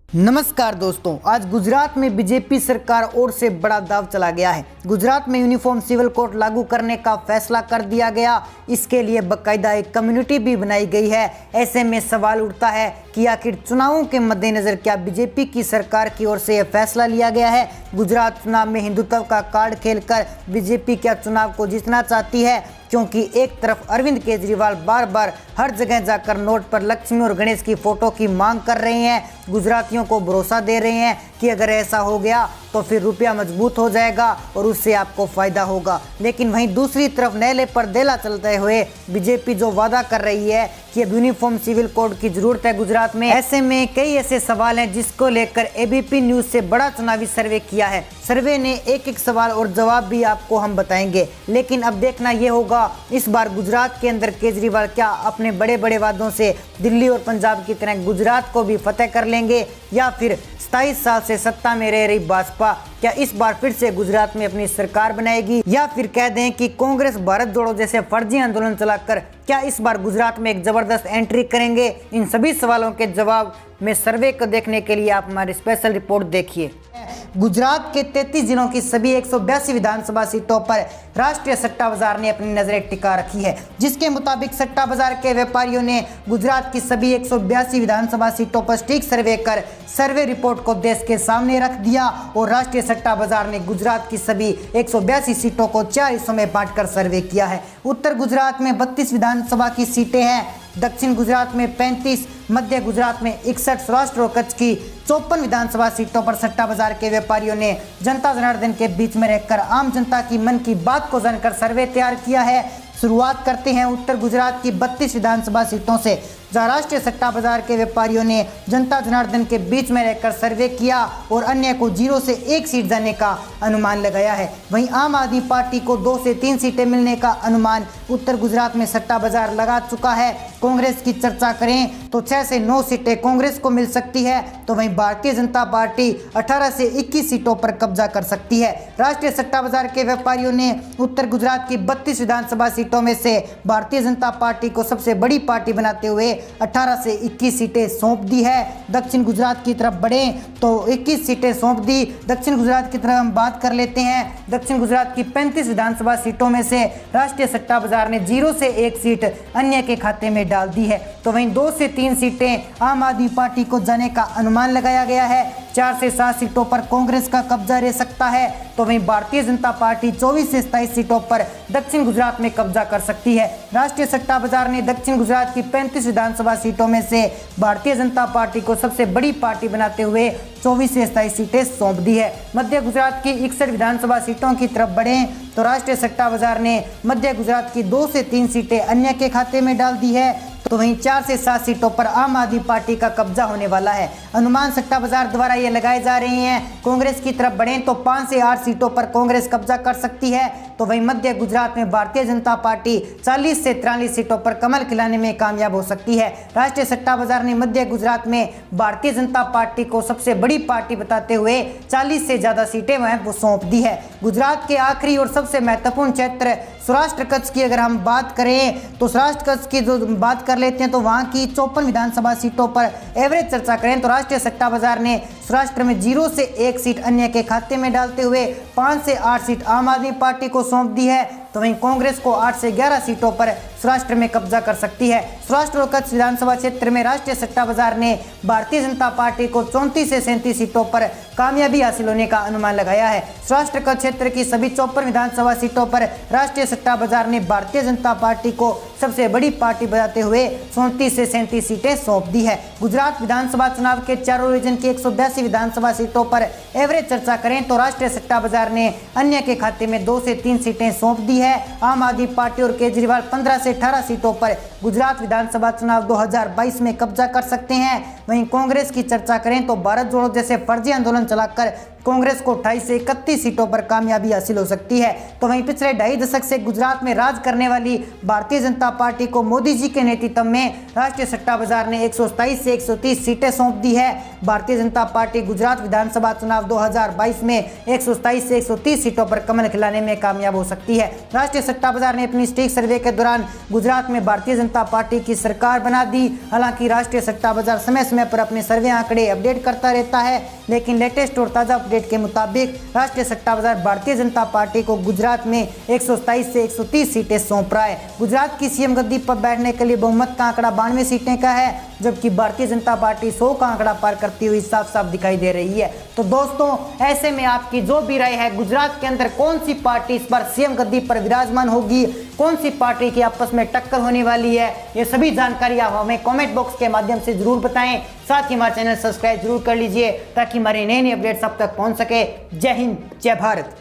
नमस्कार दोस्तों, आज गुजरात में बीजेपी सरकार ओर से बड़ा दाव चला गया है। गुजरात में यूनिफॉर्म सिविल कोड लागू करने का फैसला कर दिया गया। इसके लिए बाकायदा एक कम्युनिटी भी बनाई गई है। ऐसे में सवाल उठता है कि आखिर चुनावों के मद्देनजर क्या बीजेपी की सरकार की ओर से यह फैसला लिया गया है? गुजरात चुनाव में हिंदुत्व का कार्ड खेलकर बीजेपी क्या चुनाव को जीतना चाहती है? क्योंकि एक तरफ अरविंद केजरीवाल बार बार हर जगह जाकर नोट पर लक्ष्मी और गणेश की फोटो की मांग कर रहे हैं, गुजरातियों को भरोसा दे रहे हैं कि अगर ऐसा हो गया तो फिर रुपया मजबूत हो जाएगा और उससे आपको फायदा होगा। लेकिन वहीं दूसरी तरफ नैले पर देला चलते हुए बीजेपी जो वादा कर रही है कि अब यूनिफॉर्म सिविल कोड की जरूरत है गुजरात में। ऐसे में कई ऐसे सवाल हैं जिसको लेकर एबीपी न्यूज से बड़ा चुनावी सर्वे किया है। सर्वे ने एक एक सवाल और जवाब भी आपको हम बताएंगे। लेकिन अब देखना यह होगा इस बार गुजरात के अंदर केजरीवाल क्या अपने बड़े बड़े वादों से दिल्ली और पंजाब की तरह गुजरात को भी फतेह कर लेंगे, या फिर 27 साल से सत्ता में रह रही भाजपा क्या इस बार फिर से गुजरात में अपनी सरकार बनाएगी, या फिर कह दें कि कांग्रेस भारत जोड़ो जैसे फर्जी आंदोलन चलाकर क्या इस बार गुजरात में एक जबरदस्त एंट्री करेंगे। इन सभी सवालों के जवाब में सर्वे को देखने के लिए आप हमारी स्पेशल रिपोर्ट देखिए। गुजरात के 33 जिलों की सभी 182 विधानसभा सीटों पर राष्ट्रीय सट्टा बाजार ने अपनी नजरें टिका रखी है, जिसके मुताबिक सट्टा बाजार के व्यापारियों ने गुजरात की सभी 182 विधानसभा सीटों पर सटीक सर्वे कर सर्वे रिपोर्ट को देश के सामने रख दिया और राष्ट्रीय सट्टा बाजार ने गुजरात की सभी 182 सीटों को 4 हिस्सों में बांटकर सर्वे किया है। उत्तर गुजरात में 32 विधानसभा की सीटें हैं, दक्षिण गुजरात में 35, मध्य गुजरात में 61, सौराष्ट्र और कच्छ की 54 विधानसभा सीटों पर सट्टा बाजार के व्यापारियों ने जनता जनार्दन के बीच में रहकर आम जनता की मन की बात को जानकर सर्वे तैयार किया है। शुरुआत करते हैं उत्तर गुजरात की 32 विधानसभा सीटों से, जहां राष्ट्रीय सट्टा बाजार के व्यापारियों ने जनता जनार्दन के बीच में रहकर सर्वे किया और अन्य को 0 से 1 सीट जाने का अनुमान लगाया है। वहीं आम आदमी पार्टी को 2 से 3 सीटें मिलने का अनुमान उत्तर गुजरात में सट्टा बाजार लगा चुका है। कांग्रेस की चर्चा करें तो 6 से 9 सीटें कांग्रेस को मिल सकती है, तो वहीं भारतीय जनता पार्टी 18 से 21 सीटों पर कब्जा कर सकती है। राष्ट्रीय सट्टा बाजार के व्यापारियों ने उत्तर गुजरात की 32 विधानसभा सीटों में से भारतीय जनता पार्टी को सबसे बड़ी पार्टी बनाते हुए 18 से 21 सीटें सौंप दी है। दक्षिण गुजरात की तरफ बढ़े तो 21 सीटें सौंप दी। दक्षिण गुजरात की तरफ हम बात कर लेते हैं। दक्षिण गुजरात की 35 विधानसभा सीटों में से राष्ट्रीय सट्टा बाजार ने 0 से 1 सीट अन्य के खाते में डाल दी है, तो वहीं 2 से 3 सीटें आम आदमी पार्टी को जाने का अनुमान लगाया गया है। 4 से 7 सीटों पर कांग्रेस का कब्जा रह सकता है, तो वहीं भारतीय जनता पार्टी 24 से 27 सीटों पर दक्षिण गुजरात में कब्जा कर सकती है। राष्ट्रीय सट्टा बाजार ने दक्षिण गुजरात की 35 विधानसभा सीटों में से भारतीय जनता पार्टी को सबसे बड़ी पार्टी बनाते हुए 24 से 27 सीटें सौंप दी है। मध्य गुजरात की 61 विधानसभा सीटों की तरफ बढ़ें तो राष्ट्रीय सट्टा बाजार ने मध्य गुजरात की 2 से 3 सीटें अन्य के खाते में डाल दी है, तो वहीं 4 से 7 सीटों पर आम आदमी पार्टी का कब्जा होने वाला है। अनुमान सट्टा बाजार द्वारा ये लगाए जा रहे हैं। कांग्रेस की तरफ बढ़ें तो 5 से 8 सीटों पर कांग्रेस कब्जा कर सकती है, तो वहीं मध्य गुजरात में भारतीय जनता पार्टी 40 से 43 सीटों पर कमल खिलाने में कामयाब हो सकती है। राष्ट्रीय सट्टा बाजार ने मध्य गुजरात में भारतीय जनता पार्टी को सबसे बड़ी पार्टी बताते हुए 40 से ज्यादा सीटें वह वो सौंप दी है। गुजरात के आखिरी और सबसे महत्वपूर्ण क्षेत्र सौराष्ट्र कच्छ की अगर हम बात करें तो सौराष्ट्र कच्छ की जो बात कर लेते हैं तो वहां की 54 विधानसभा सीटों पर एवरेज चर्चा करें तो राष्ट्रीय सट्टा बाजार ने सौराष्ट्र में 0 से 1 सीट अन्य के खाते में डालते हुए 5 से 8 सीट आम आदमी पार्टी को सौंप दी है, तो वहीं कांग्रेस को 8 से 11 सीटों पर सौराष्ट्र में कब्जा कर सकती है। सौराष्ट्र और कच्छ विधानसभा क्षेत्र में राष्ट्रीय सट्टा बाजार ने भारतीय जनता पार्टी को 34 से 37 सीटों पर कामयाबी हासिल होने का अनुमान लगाया है। सौराष्ट्र कच्छ क्षेत्र की सभी 54 विधानसभा सीटों पर राष्ट्रीय सट्टा बाजार ने भारतीय जनता पार्टी को सबसे बड़ी पार्टी बताते हुए 34 से 37 सीटें सौंप दी है। गुजरात विधानसभा चुनाव के चारों रीजन की 182 विधानसभा सीटों पर एवरेज चर्चा करें तो राष्ट्रीय सट्टा बाजार ने अन्य के खाते में 2 से 3 सीटें सौंप दी है। आम आदमी पार्टी और केजरीवाल 15 से 18 सीटों पर गुजरात विधानसभा चुनाव 2022 में कब्जा कर सकते हैं। वहीं कांग्रेस की चर्चा करें तो भारत जोड़ो जैसे फर्जी आंदोलन चलाकर कांग्रेस को 28 से 31 सीटों पर कामयाबी हासिल हो सकती है, तो वहीं पिछले 2.5 दशक से गुजरात में राज करने वाली भारतीय जनता पार्टी को मोदी जी के नेतृत्व में राष्ट्रीय सट्टा बाजार ने 127 से 130 सीटें सौंप दी है। भारतीय जनता पार्टी गुजरात विधानसभा चुनाव 2022 में 127 से 130 सीटों पर कमल खिलाने में कामयाब हो सकती है। राष्ट्रीय सट्टा बाजार ने अपनी स्टेक सर्वे के दौरान गुजरात में भारतीय जनता पार्टी की सरकार बना दी। हालांकि राष्ट्रीय सट्टा बाजार समय समय पर अपने सर्वे आंकड़े अपडेट करता रहता है, लेकिन लेटेस्ट और ताज़ा अपडेट के मुताबिक राष्ट्रीय सट्टा बाजार भारतीय जनता पार्टी को गुजरात में 127 से 130 सीटें सौंप रहा है। गुजरात की सीएम गद्दी पर बैठने के लिए बहुमत का आंकड़ा 92 सीटें का है, जबकि भारतीय जनता पार्टी 100 का आंकड़ा पार करती हुई साफ साफ दिखाई दे रही है। तो दोस्तों, ऐसे में आपकी जो भी राय है, गुजरात के अंदर कौन सी पार्टी इस बार सीएम गद्दी पर विराजमान होगी, कौन सी पार्टी की आपस में टक्कर होने वाली है, ये सभी जानकारी आप हमें कमेंट बॉक्स के माध्यम से जरूर बताएं। साथ ही हमारा चैनल सब्सक्राइब जरूर कर लीजिए ताकि हमारी नई नई अपडेट्स अब तक पहुंच सके। जय हिंद, जय भारत।